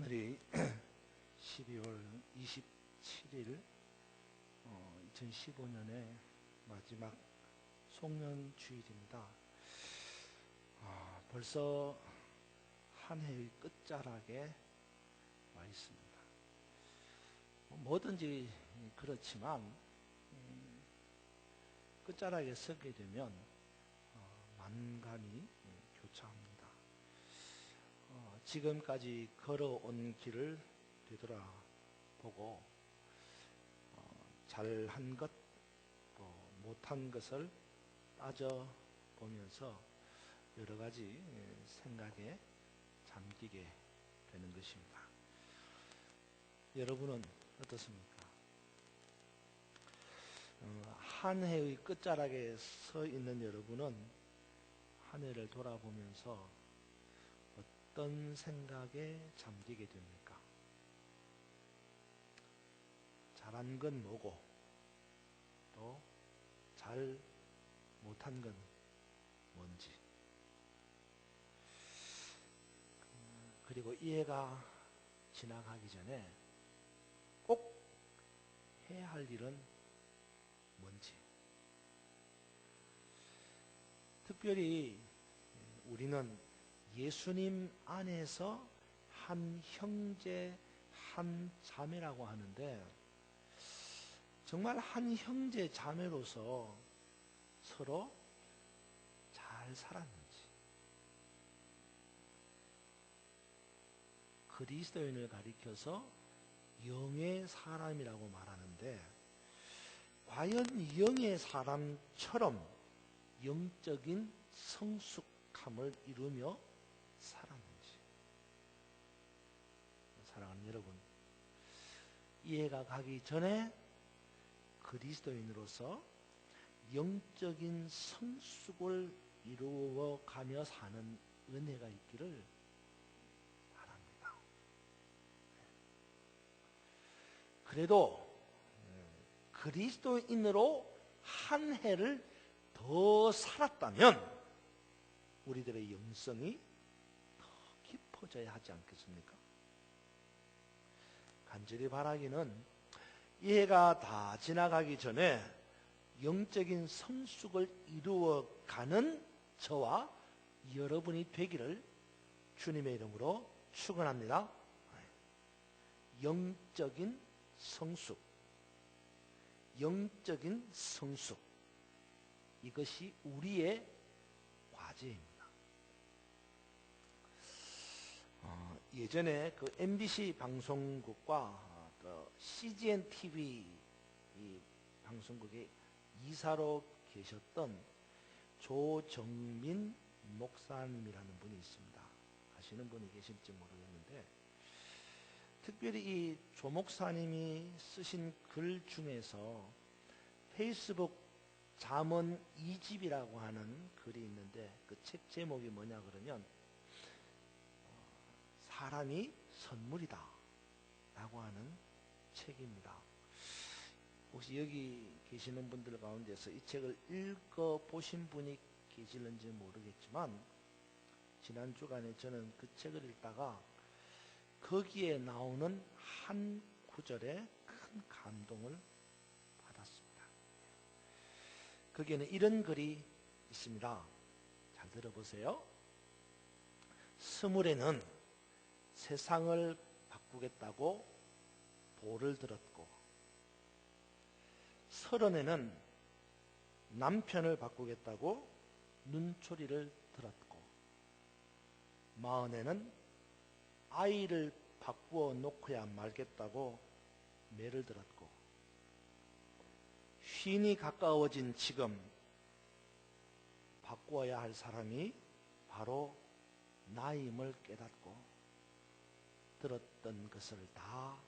오늘이 12월 27일 2015년의 마지막 송년 주일입니다. 벌써 한 해의 끝자락에 와 있습니다. 뭐든지 그렇지만 끝자락에 서게 되면 만감이 교차합니다. 지금까지 걸어온 길을 되돌아보고 잘한 것, 또 못한 것을 따져보면서 여러 가지 생각에 잠기게 되는 것입니다. 여러분은 어떻습니까? 한 해의 끝자락에 서 있는 여러분은 한 해를 돌아보면서 어떤 생각에 잠기게 됩니까? 잘한 건 뭐고, 또 잘 못한 건 뭔지, 그리고 이 해가 지나가기 전에 꼭 해야 할 일은 뭔지. 특별히 우리는 예수님 안에서 한 형제, 한 자매라고 하는데, 정말 한 형제, 자매로서 서로 잘 살았는지, 그리스도인을 가리켜서 영의 사람이라고 말하는데, 과연 영의 사람처럼 영적인 성숙함을 이루며 살았는지. 사랑하는 여러분, 이해가 가기 전에 그리스도인으로서 영적인 성숙을 이루어가며 사는 은혜가 있기를 바랍니다. 그래도 그리스도인으로 한 해를 더 살았다면 우리들의 영성이 더 깊어져야 하지 않겠습니까? 간절히 바라기는 이 해가 다 지나가기 전에 영적인 성숙을 이루어가는 저와 여러분이 되기를 주님의 이름으로 축원합니다. 영적인 성숙, 영적인 성숙, 이것이 우리의 과제입니다. 예전에 그 MBC 방송국과 CGN TV 이 방송국의 이사로 계셨던 조정민 목사님이라는 분이 있습니다. 아시는 분이 계실지 모르겠는데, 특별히 이 조 목사님이 쓰신 글 중에서 페이스북 잠언 2집이라고 하는 글이 있는데, 그 책 제목이 뭐냐 그러면 사람이 선물이다 라고 하는 책입니다. 혹시 여기 계시는 분들 가운데서 이 책을 읽어보신 분이 계실는지 모르겠지만, 지난 주간에 저는 그 책을 읽다가 거기에 나오는 한 구절에 큰 감동을 받았습니다. 거기에는 이런 글이 있습니다. 잘 들어보세요. 스물에는 세상을 바꾸겠다고 돌을 들었고, 서른에는 남편을 바꾸겠다고 눈초리를 들었고, 마흔에는 아이를 바꾸어 놓고야 말겠다고 매를 들었고, 쉰이 가까워진 지금 바꾸어야 할 사람이 바로 나임을 깨닫고 들었던 것을 다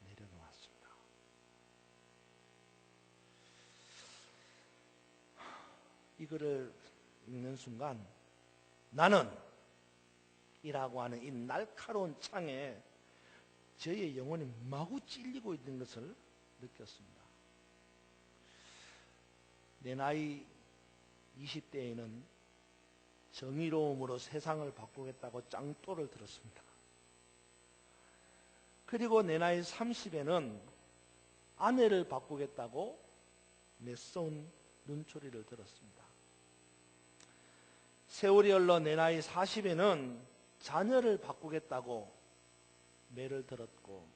내려놓았습니다. 이거를 읽는 순간 나는 이라고 하는 이 날카로운 창에 저의 영혼이 마구 찔리고 있는 것을 느꼈습니다. 내 나이 20대에는 정의로움으로 세상을 바꾸겠다고 짱또를 들었습니다. 그리고 내 나이 30에는 아내를 바꾸겠다고 내쏜 눈초리를 들었습니다. 세월이 흘러 내 나이 40에는 자녀를 바꾸겠다고 매를 들었고,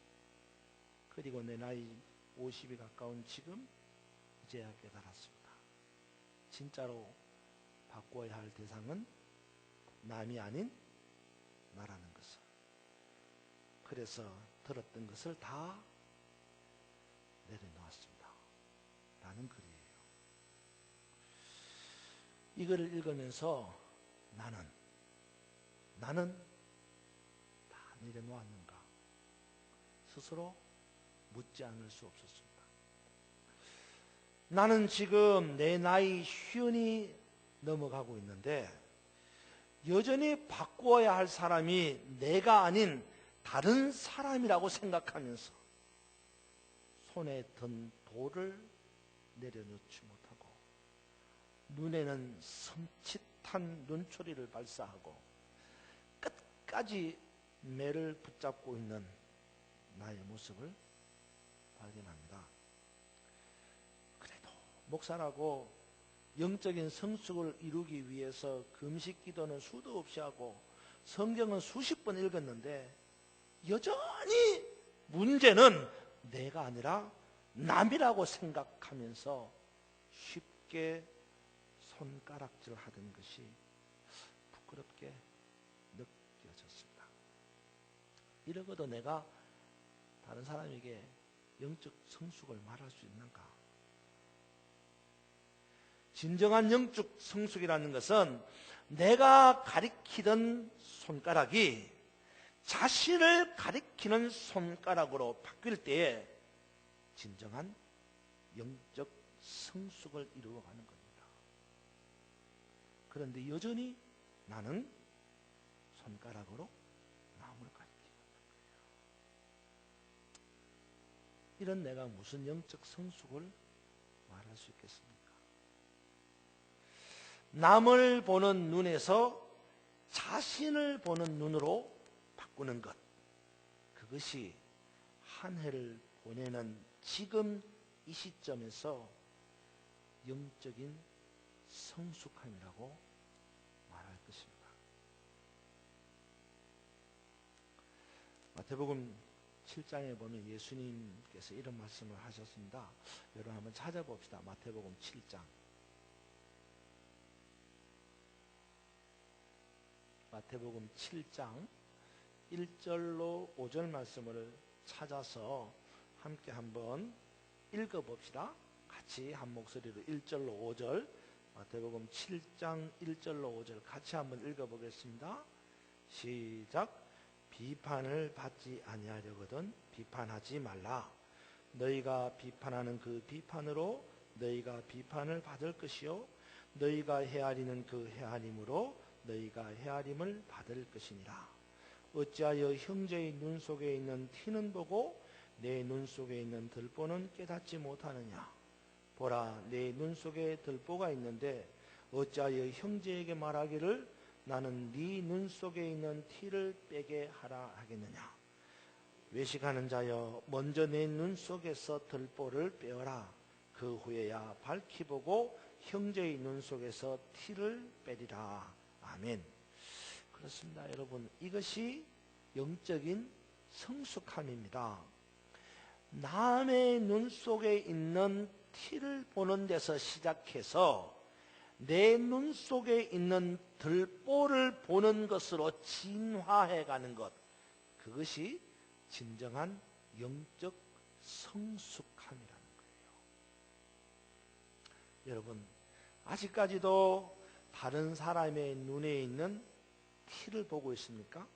그리고 내 나이 50이 가까운 지금 이제야 깨달았습니다. 진짜로 바꿔야 할 대상은 남이 아닌 나라는 것을. 그래서 들었던 것을 다 내려놓았습니다. 라는 글이에요. 이걸 읽으면서 나는 다 내려놓았는가 스스로 묻지 않을 수 없었습니다. 나는 지금 내 나이 50이 넘어가고 있는데 여전히 바꾸어야 할 사람이 내가 아닌 다른 사람이라고 생각하면서 손에 든 돌을 내려놓지 못하고 눈에는 섬찟한 눈초리를 발사하고 끝까지 매를 붙잡고 있는 나의 모습을 발견합니다. 그래도 목사라고 영적인 성숙을 이루기 위해서 금식 기도는 수도 없이 하고 성경은 수십 번 읽었는데 여전히 문제는 내가 아니라 남이라고 생각하면서 쉽게 손가락질 하던 것이 부끄럽게 느껴졌습니다. 이러고도 내가 다른 사람에게 영적 성숙을 말할 수 있는가? 진정한 영적 성숙이라는 것은 내가 가리키던 손가락이 자신을 가리키는 손가락으로 바뀔 때에 진정한 영적 성숙을 이루어가는 겁니다. 그런데 여전히 나는 손가락으로 남을 가리키고 있는 거예요. 이런 내가 무슨 영적 성숙을 말할 수 있겠습니까? 남을 보는 눈에서 자신을 보는 눈으로 바꾸는 것, 그것이 한 해를 보내는 지금 이 시점에서 영적인 성숙함이라고 말할 것입니다. 마태복음 7장에 보면 예수님께서 이런 말씀을 하셨습니다. 여러분 한번 찾아봅시다. 마태복음 7장. 마태복음 7장 1절로 5절 말씀을 찾아서 함께 한번 읽어봅시다. 같이 한 목소리로 1절로 5절, 마태복음 7장 1절로 5절 같이 한번 읽어보겠습니다. 시작. 비판을 받지 아니하려거든 비판하지 말라. 너희가 비판하는 그 비판으로 너희가 비판을 받을 것이요 너희가 헤아리는 그 헤아림으로 너희가 헤아림을 받을 것이니라. 어찌하여 형제의 눈 속에 있는 티는 보고 내 눈 속에 있는 들보는 깨닫지 못하느냐. 보라, 내 눈 속에 들보가 있는데 어찌하여 형제에게 말하기를 나는 네 눈 속에 있는 티를 빼게 하라 하겠느냐. 외식하는 자여, 먼저 내 눈 속에서 들보를 빼어라. 그 후에야 밝히 보고 형제의 눈 속에서 티를 빼리라. 아멘. 그렇습니다. 여러분, 이것이 영적인 성숙함입니다. 남의 눈 속에 있는 티를 보는 데서 시작해서 내 눈 속에 있는 들보를 보는 것으로 진화해가는 것, 그것이 진정한 영적 성숙함이라는 거예요. 여러분, 아직까지도 다른 사람의 눈에 있는 티를 보고 있습니까?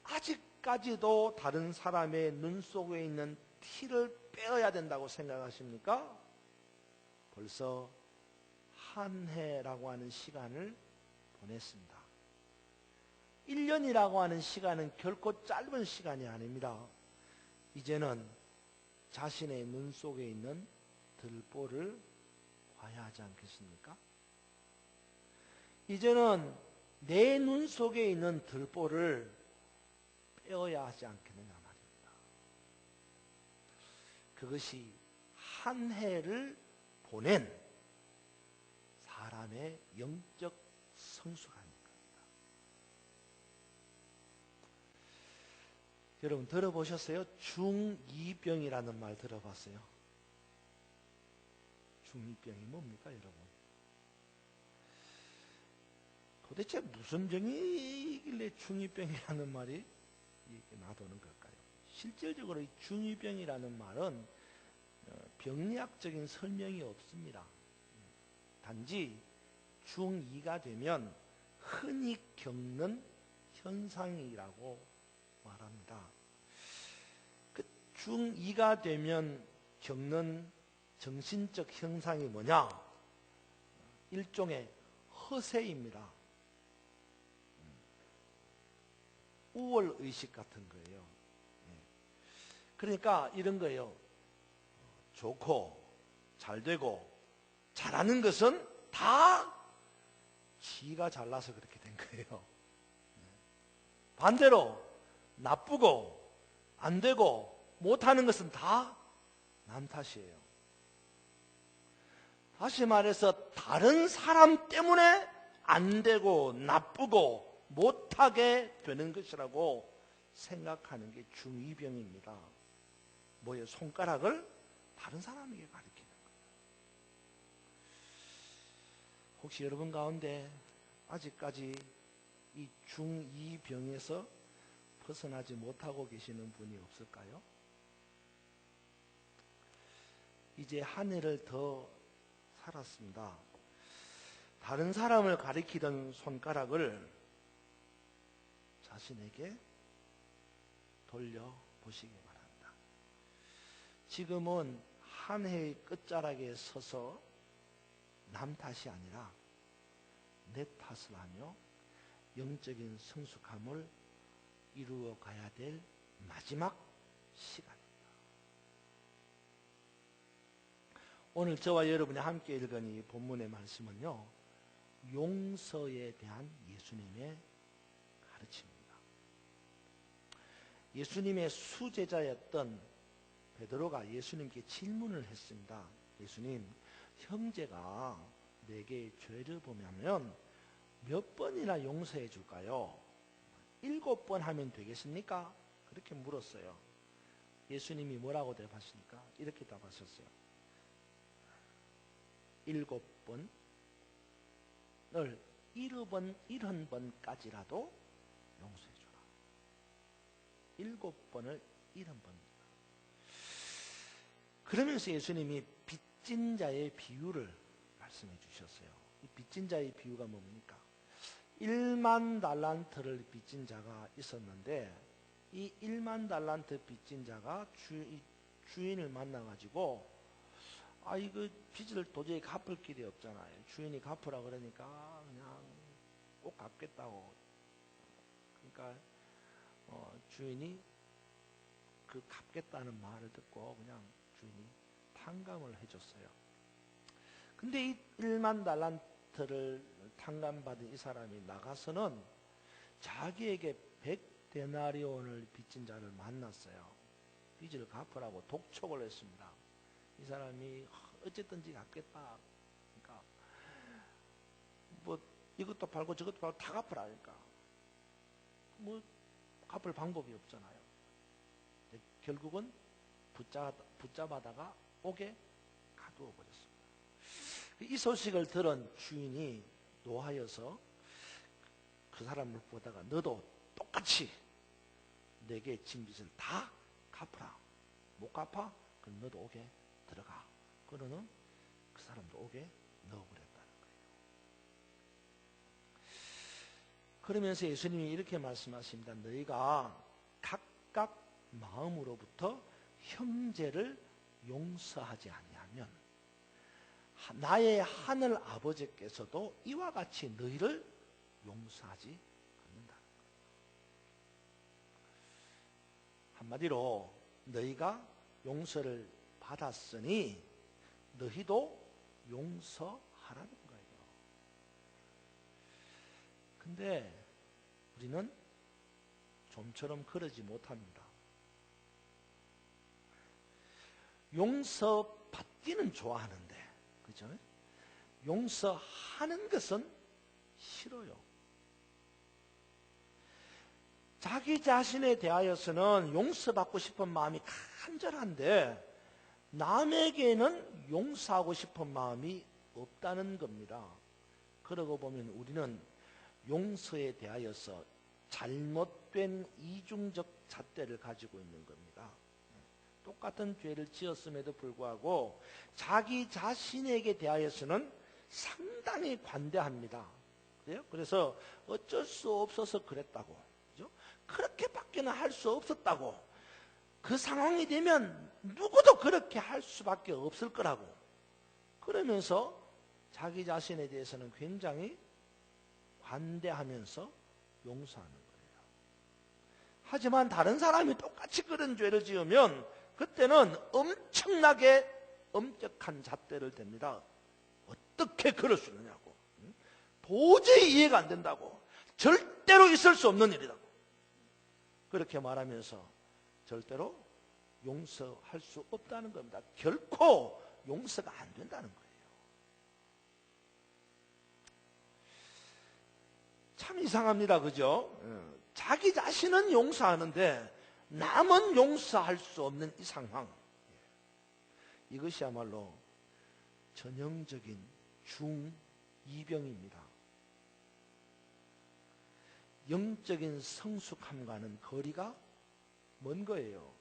아직까지도 다른 사람의 눈 속에 있는 티를 빼어야 된다고 생각하십니까? 벌써 한 해라고 하는 시간을 보냈습니다. 1년이라고 하는 시간은 결코 짧은 시간이 아닙니다. 이제는 자신의 눈 속에 있는 들보를 봐야 하지 않겠습니까? 이제는 내 눈 속에 있는 들보를 빼어야 하지 않겠느냐 말입니다. 그것이 한 해를 보낸 사람의 영적 성수가 아닙니다. 여러분 들어보셨어요? 중2병이라는 말 들어봤어요? 중2병이 뭡니까 여러분? 도대체 무슨 병이길래 중2병이라는 말이 나도는 걸까요? 실질적으로 이 중2병이라는 말은 병리학적인 설명이 없습니다. 단지 중2가 되면 흔히 겪는 현상이라고 말합니다. 그 중2가 되면 겪는 정신적 현상이 뭐냐? 일종의 허세입니다. 우월의식 같은 거예요. 그러니까 이런 거예요. 좋고 잘되고 잘하는 것은 다 지가 잘나서 그렇게 된 거예요. 반대로 나쁘고 안되고 못하는 것은 다 남 탓이에요. 다시 말해서 다른 사람 때문에 안되고 나쁘고 못하게 되는 것이라고 생각하는 게 중2병입니다. 뭐예요? 손가락을 다른 사람에게 가리키는 거예요. 혹시 여러분 가운데 아직까지 이 중2병에서 벗어나지 못하고 계시는 분이 없을까요? 이제 한 해를 더 살았습니다. 다른 사람을 가리키던 손가락을 자신에게 돌려보시기 바랍니다. 지금은 한 해의 끝자락에 서서 남 탓이 아니라 내 탓을 하며 영적인 성숙함을 이루어 가야 될 마지막 시간입니다. 오늘 저와 여러분이 함께 읽은 이 본문의 말씀은요, 용서에 대한 예수님의 가르침입니다. 예수님의 수제자였던 베드로가 예수님께 질문을 했습니다. 예수님, 형제가 내게 죄를 범하면 몇 번이나 용서해 줄까요? 7번 하면 되겠습니까? 그렇게 물었어요. 예수님이 뭐라고 대답하십니까? 이렇게 답하셨어요. 7번을 70번까지라도 용서해 주라. 7번을 70번. 그러면서 예수님이 빚진 자의 비유를 말씀해 주셨어요. 이 빚진 자의 비유가 뭡니까? 1만 달란트를 빚진 자가 있었는데 이 1만 달란트 빚진 자가 주인을 만나가지고 이거 빚을 도저히 갚을 길이 없잖아요. 주인이 갚으라 그러니까 그냥 꼭 갚겠다고. 그러니까 주인이 그 갚겠다는 말을 듣고 그냥 주인이 탕감을 해줬어요. 근데 이 1만 달란트를 탕감받은 이 사람이 나가서는 자기에게 100데나리온을 빚진 자를 만났어요. 빚을 갚으라고 독촉을 했습니다. 이 사람이 어쨌든지 갚겠다. 그러니까 뭐 이것도 팔고 저것도 팔고 다 갚으라. 그러니까 뭐 갚을 방법이 없잖아요. 결국은 붙잡아다가 옥에 가두어 버렸습니다. 이 소식을 들은 주인이 노하여서 그 사람을 보다가 너도 똑같이 내게 진 빚을 다 갚으라. 못 갚아? 그럼 너도 옥에 들어가. 그러는 그 사람도 옥에 넣어버렸다는 거예요. 그러면서 예수님이 이렇게 말씀하십니다. 너희가 각각 마음으로부터 형제를 용서하지 아니하면 나의 하늘 아버지께서도 이와 같이 너희를 용서하지 않는다는 거예요. 한마디로 너희가 용서를 받았으니 너희도 용서하라는 거예요. 근데 우리는 좀처럼 그러지 못합니다. 용서받기는 좋아하는데, 그죠? 용서하는 것은 싫어요. 자기 자신에 대하여서는 용서받고 싶은 마음이 간절한데 남에게는 용서하고 싶은 마음이 없다는 겁니다. 그러고 보면 우리는 용서에 대하여서 잘못된 이중적 잣대를 가지고 있는 겁니다. 똑같은 죄를 지었음에도 불구하고 자기 자신에게 대하여서는 상당히 관대합니다. 그래요? 그래서 어쩔 수 없어서 그랬다고, 그죠? 그렇게밖에는 할 수 없었다고, 그 상황이 되면 누구도 그렇게 할 수밖에 없을 거라고, 그러면서 자기 자신에 대해서는 굉장히 관대하면서 용서하는 거예요. 하지만 다른 사람이 똑같이 그런 죄를 지으면 그때는 엄청나게 엄격한 잣대를 댑니다. 어떻게 그럴 수 있느냐고, 도저히 이해가 안 된다고, 절대로 있을 수 없는 일이라고, 그렇게 말하면서 절대로 용서할 수 없다는 겁니다. 결코 용서가 안 된다는 거예요. 참 이상합니다. 그죠? 자기 자신은 용서하는데 남은 용서할 수 없는 이 상황, 이것이야말로 전형적인 중2병입니다. 영적인 성숙함과는 거리가 먼 거예요.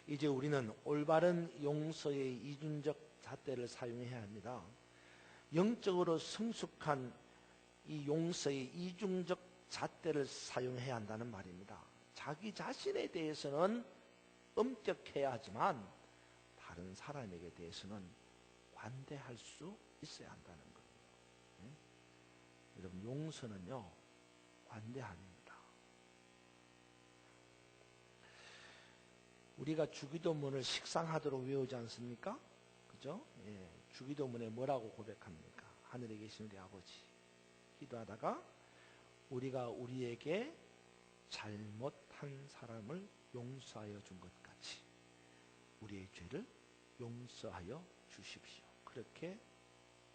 이제 우리는 올바른 용서의 이중적 잣대를 사용해야 합니다. 영적으로 성숙한 이 용서의 이중적 잣대를 사용해야 한다는 말입니다. 자기 자신에 대해서는 엄격해야 하지만 다른 사람에게 대해서는 관대할 수 있어야 한다는 거예요. 여러분, 용서는요, 관대함입니다. 우리가 주기도문을 식상하도록 외우지 않습니까? 그죠? 예, 주기도문에 뭐라고 고백합니까? 하늘에 계신 우리 아버지, 기도하다가 우리가 우리에게 잘못한 사람을 용서하여 준 것 같이 우리의 죄를 용서하여 주십시오. 그렇게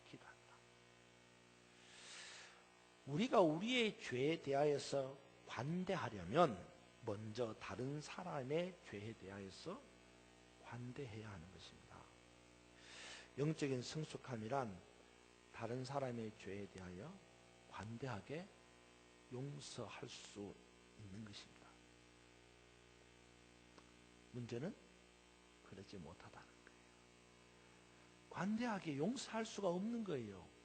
기도한다. 우리가 우리의 죄에 대하여서 관대하려면 먼저 다른 사람의 죄에 대하여서 관대해야 하는 것입니다. 영적인 성숙함이란 다른 사람의 죄에 대하여 관대하게 용서할 수 있는 것입니다. 문제는 그러지 못하다는 거예요. 관대하게 용서할 수가 없는 거예요.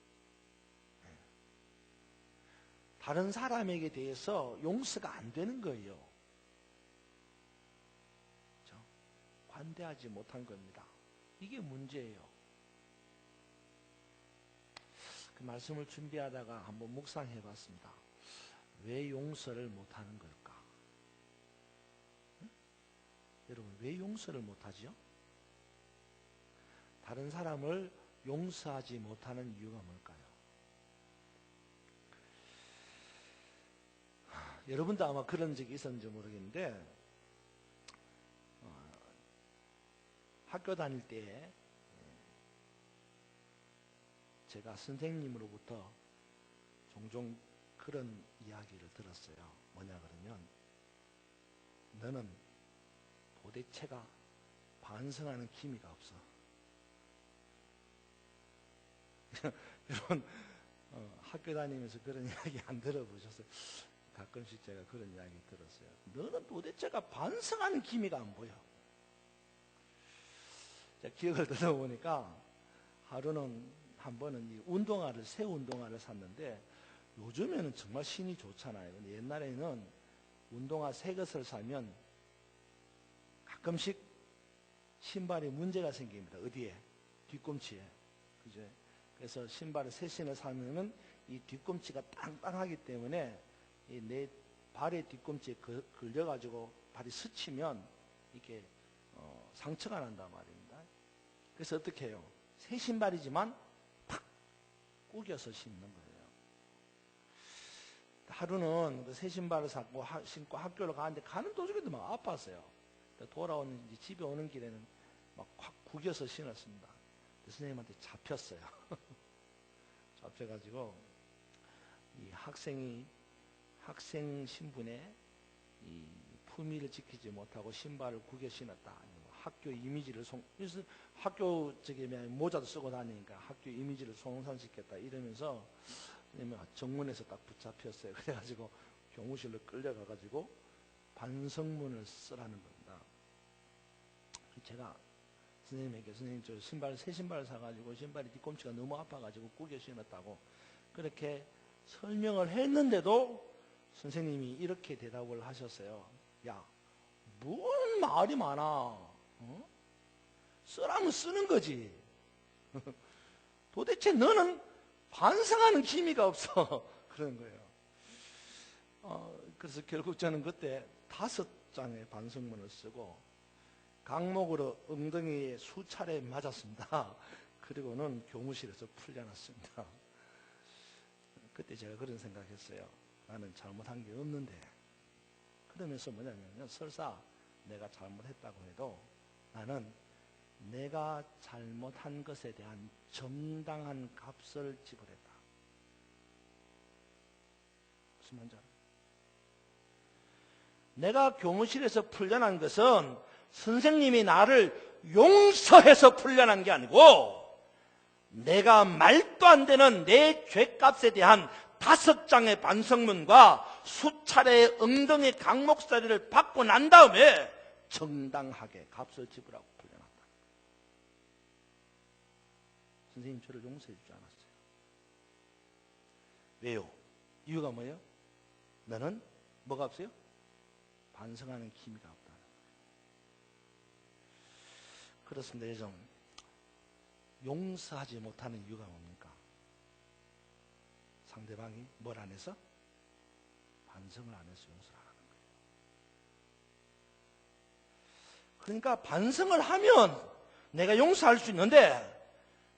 다른 사람에게 대해서 용서가 안 되는 거예요. 그렇죠? 관대하지 못한 겁니다. 이게 문제예요. 그 말씀을 준비하다가 한번 묵상해 봤습니다. 왜 용서를 못하는 걸까? 응? 여러분, 왜 용서를 못하지요? 다른 사람을 용서하지 못하는 이유가 뭘까요? 여러분도 아마 그런 적이 있었는지 모르겠는데, 학교 다닐 때 제가 선생님으로부터 종종 그런 이야기를 들었어요. 뭐냐 그러면, 너는 도대체가 반성하는 기미가 없어. 여러분, 학교 다니면서 그런 이야기 안 들어보셨어요? 가끔씩 제가 그런 이야기 들었어요. 너는 도대체가 반성하는 기미가 안 보여. 제가 기억을 들어보니까 한 번은 이 운동화를, 새 운동화를 샀는데, 요즘에는 정말 신이 좋잖아요. 근데 옛날에는 운동화 새 것을 사면 가끔씩 신발에 문제가 생깁니다. 어디에? 뒤꿈치에. 그죠? 그래서 신발을 새 신을 사면은 이 뒤꿈치가 땅땅하기 때문에 내 발의 뒤꿈치에 걸려가지고 발이 스치면 이렇게 상처가 난단 말입니다. 그래서 어떻게 해요? 새 신발이지만 팍 구겨서 신는 거예요. 하루는 그 새 신발을 신고 학교를 가는데 가는 도중에도 막 아팠어요. 돌아오는 집에 오는 길에는 막 확 구겨서 신었습니다. 선생님한테 잡혔어요. 잡혀가지고 이 학생 신분에 이 품위를 지키지 못하고 신발을 구겨 신었다. 학교 이미지를 그래서 학교 모자도 쓰고 다니니까 학교 이미지를 손상시켰다 이러면서 정문에서 딱 붙잡혔어요. 그래가지고 교무실로 끌려가가지고 반성문을 쓰라는 겁니다. 제가 선생님에게 선생님 저 새 신발을 사가지고 신발이 뒤꿈치가 너무 아파가지고 구겨 신었다고 그렇게 설명을 했는데도 선생님이 이렇게 대답을 하셨어요. 야, 뭔 말이 많아. 어? 쓰라면 쓰는 거지. 도대체 너는 반성하는 기미가 없어. 그런 거예요. 그래서 결국 저는 그때 5장의 반성문을 쓰고 강목으로 엉덩이에 수차례 맞았습니다. 그리고는 교무실에서 풀려났습니다. 그때 제가 그런 생각했어요. 나는 잘못한 게 없는데. 그러면서 뭐냐면 설사 내가 잘못했다고 해도 나는 내가 잘못한 것에 대한 정당한 값을 지불했다. 무슨 말인지 알아요? 내가 교무실에서 풀려난 것은 선생님이 나를 용서해서 풀려난 게 아니고 내가 말도 안 되는 내 죄값에 대한 5장의 반성문과 수차례의 엉덩이 강목살이를 받고 난 다음에 정당하게 값을 지불하고 풀려났다. 선생님 저를 용서해 주지 않았어요. 왜요? 이유가 뭐예요? 너는 뭐가 없어요? 반성하는 기미가 없다는 거예요. 그렇습니다. 요즘 용서하지 못하는 이유가 뭡니까? 상대방이 뭘 안 해서? 반성을 안 해서 용서를 안 하는 거예요. 그러니까 반성을 하면 내가 용서할 수 있는데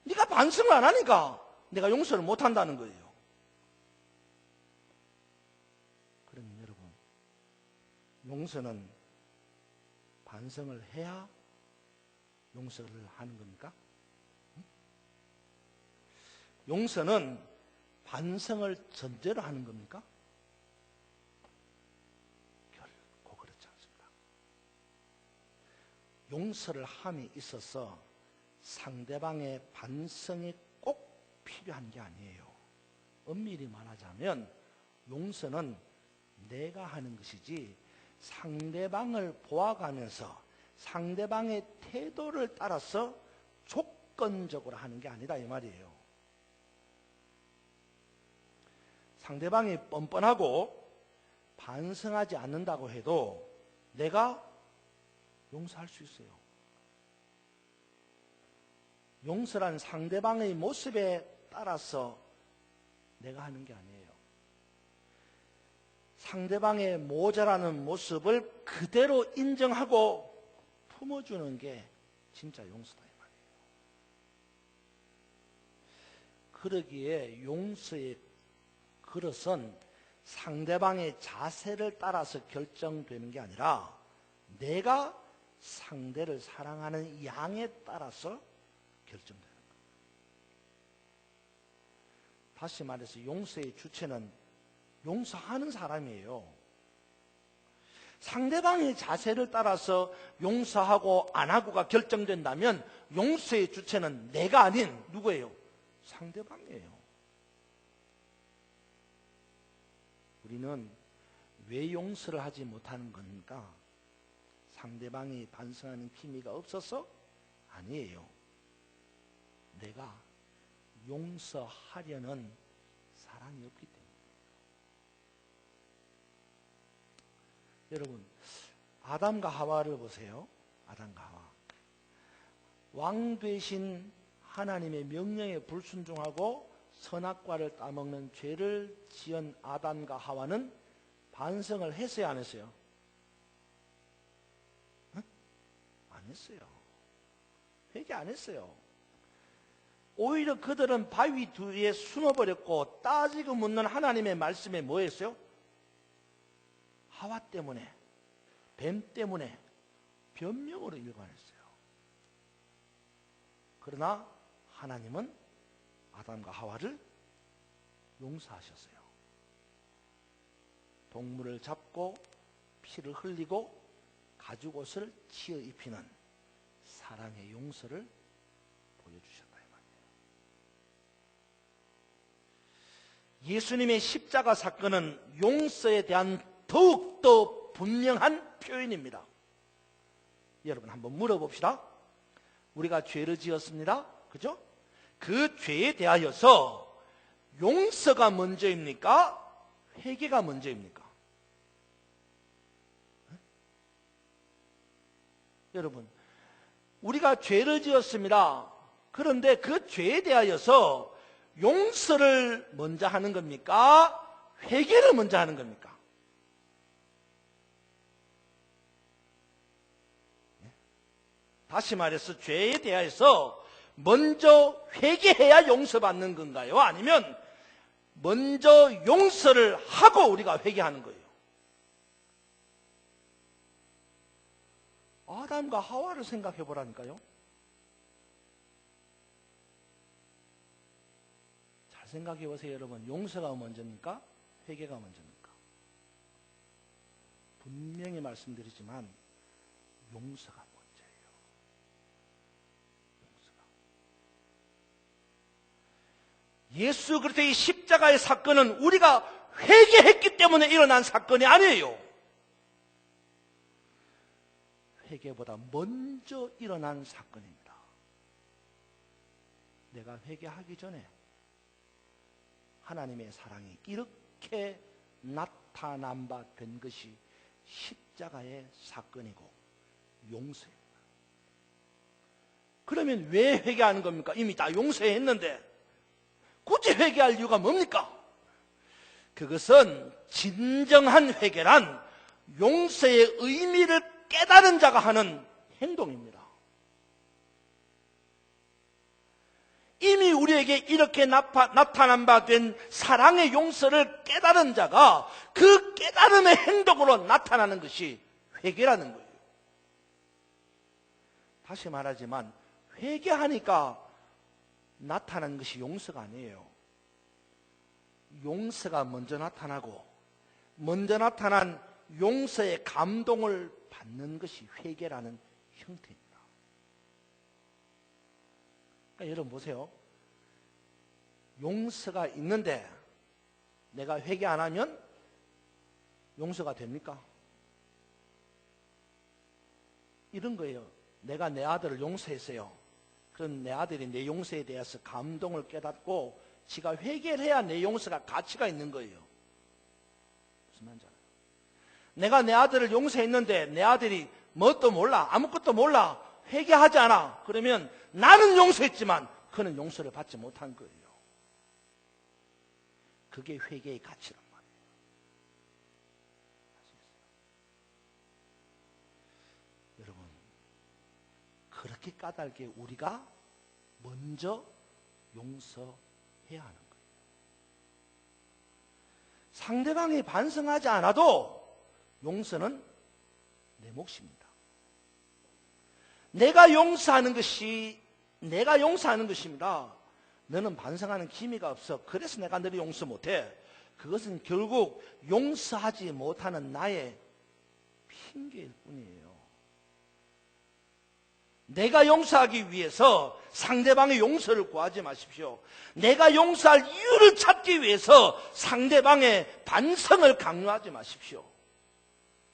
네가 반성을 안 하니까 내가 용서를 못 한다는 거예요. 그러면 여러분, 용서는 반성을 해야 용서를 하는 겁니까? 용서는 반성을 전제로 하는 겁니까? 결코 그렇지 않습니다. 용서를 함에 있어서 상대방의 반성이 꼭 필요한 게 아니에요. 엄밀히 말하자면 용서는 내가 하는 것이지 상대방을 보아가면서 상대방의 태도를 따라서 조건적으로 하는 게 아니다 이 말이에요. 상대방이 뻔뻔하고 반성하지 않는다고 해도 내가 용서할 수 있어요. 용서란 상대방의 모습에 따라서 내가 하는 게 아니에요. 상대방의 모자라는 모습을 그대로 인정하고 품어주는 게 진짜 용서다 이 말이에요. 그러기에 용서의 그릇은 상대방의 자세를 따라서 결정되는 게 아니라 내가 상대를 사랑하는 양에 따라서 결정되는 거예요. 다시 말해서 용서의 주체는 용서하는 사람이에요. 상대방의 자세를 따라서 용서하고 안 하고가 결정된다면 용서의 주체는 내가 아닌 누구예요? 상대방이에요. 우리는 왜 용서를 하지 못하는 겁니까? 상대방이 반성하는 기미가 없어서? 아니에요. 내가 용서하려는 사랑이 없기 때문에. 여러분, 아담과 하와를 보세요. 아담과 하와. 왕 되신 하나님의 명령에 불순종하고 선악과를 따먹는 죄를 지은 아담과 하와는 반성을 했어요, 안 했어요? 응? 안 했어요. 회개 안 했어요. 오히려 그들은 바위 뒤에 숨어버렸고 따지고 묻는 하나님의 말씀에 뭐 했어요? 하와 때문에, 뱀 때문에, 변명으로 일관했어요. 그러나 하나님은 아담과 하와를 용서하셨어요. 동물을 잡고 피를 흘리고 가죽옷을 치어 입히는 사랑의 용서를 보여주셨다 이 말이에요. 예수님의 십자가 사건은 용서에 대한 더욱더 분명한 표현입니다. 여러분 한번 물어봅시다. 우리가 죄를 지었습니다. 그죠? 그 죄에 대하여서 용서가 먼저입니까? 회개가 먼저입니까? 여러분, 우리가 죄를 지었습니다. 그런데 그 죄에 대하여서 용서를 먼저 하는 겁니까? 회개를 먼저 하는 겁니까? 다시 말해서 죄에 대하여서 먼저 회개해야 용서받는 건가요? 아니면 먼저 용서를 하고 우리가 회개하는 거예요? 아담과 하와를 생각해 보라니까요. 잘 생각해 보세요, 여러분. 용서가 먼저입니까? 회개가 먼저입니까? 분명히 말씀드리지만 용서가 먼저예요. 용서가. 예수 그리스도의 십자가의 사건은 우리가 회개했기 때문에 일어난 사건이 아니에요. 회개보다 먼저 일어난 사건입니다. 내가 회개하기 전에 하나님의 사랑이 이렇게 나타난 바 된 것이 십자가의 사건이고 용서입니다. 그러면 왜 회개하는 겁니까? 이미 다 용서했는데 굳이 회개할 이유가 뭡니까? 그것은 진정한 회개란 용서의 의미를 깨달은 자가 하는 행동입니다. 이미 우리에게 이렇게 나타난 바 된 사랑의 용서를 깨달은 자가 그 깨달음의 행동으로 나타나는 것이 회개라는 거예요. 다시 말하지만 회개하니까 나타난 것이 용서가 아니에요. 용서가 먼저 나타나고 먼저 나타난 용서의 감동을 받는 것이 회개라는 형태입니다. 그러니까 여러분 보세요. 용서가 있는데 내가 회개 안 하면 용서가 됩니까? 이런 거예요. 내가 내 아들을 용서했어요. 그럼 내 아들이 내 용서에 대해서 감동을 깨닫고 지가 회개를 해야 내 용서가 가치가 있는 거예요. 무슨 말인지 알아요? 내가 내 아들을 용서했는데 내 아들이 뭣도 몰라, 아무것도 몰라, 회개하지 않아. 그러면 나는 용서했지만 그는 용서를 받지 못한 거예요. 그게 회개의 가치란 말이에요. 아시겠어요? 여러분, 그렇게 까닭에 우리가 먼저 용서해야 하는 거예요. 상대방이 반성하지 않아도 용서는 내 몫입니다. 내가 용서하는 것입니다. 너는 반성하는 기미가 없어. 그래서 내가 너를 용서 못해. 그것은 결국 용서하지 못하는 나의 핑계일 뿐이에요. 내가 용서하기 위해서 상대방의 용서를 구하지 마십시오. 내가 용서할 이유를 찾기 위해서 상대방의 반성을 강요하지 마십시오.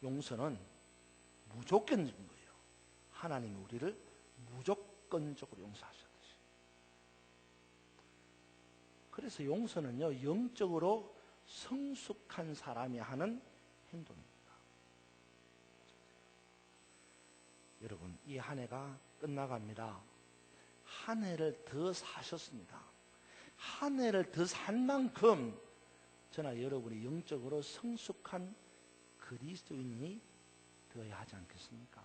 용서는 무조건적인 거예요. 하나님이 우리를 무조건적으로 용서하셨듯이. 그래서 용서는요, 영적으로 성숙한 사람이 하는 행동입니다. 여러분, 이 한 해가 끝나갑니다. 한 해를 더 사셨습니다. 한 해를 더 산 만큼 저나 여러분이 영적으로 성숙한 그리스도인이 되어야 하지 않겠습니까?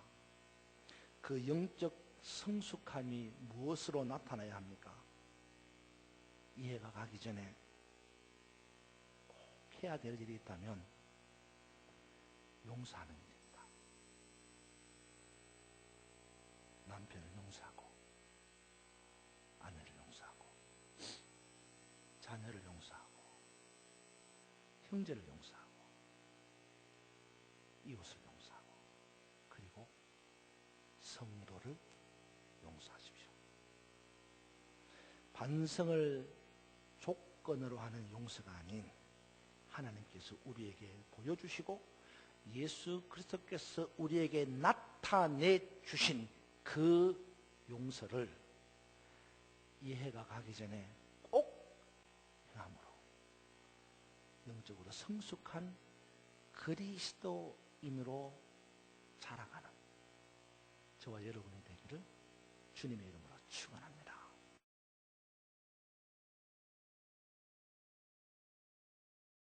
그 영적 성숙함이 무엇으로 나타나야 합니까? 이해가 가기 전에 꼭 해야 될 일이 있다면 용서하는 일입니다. 형제를 용서하고 이웃을 용서하고 그리고 성도를 용서하십시오. 반성을 조건으로 하는 용서가 아닌 하나님께서 우리에게 보여주시고 예수 그리스도께서 우리에게 나타내 주신 그 용서를 이해가 가기 전에 꼭 행함으로 영적으로 성숙한 그리스도인으로 자라가는 저와 여러분이 되기를 주님의 이름으로 축원합니다.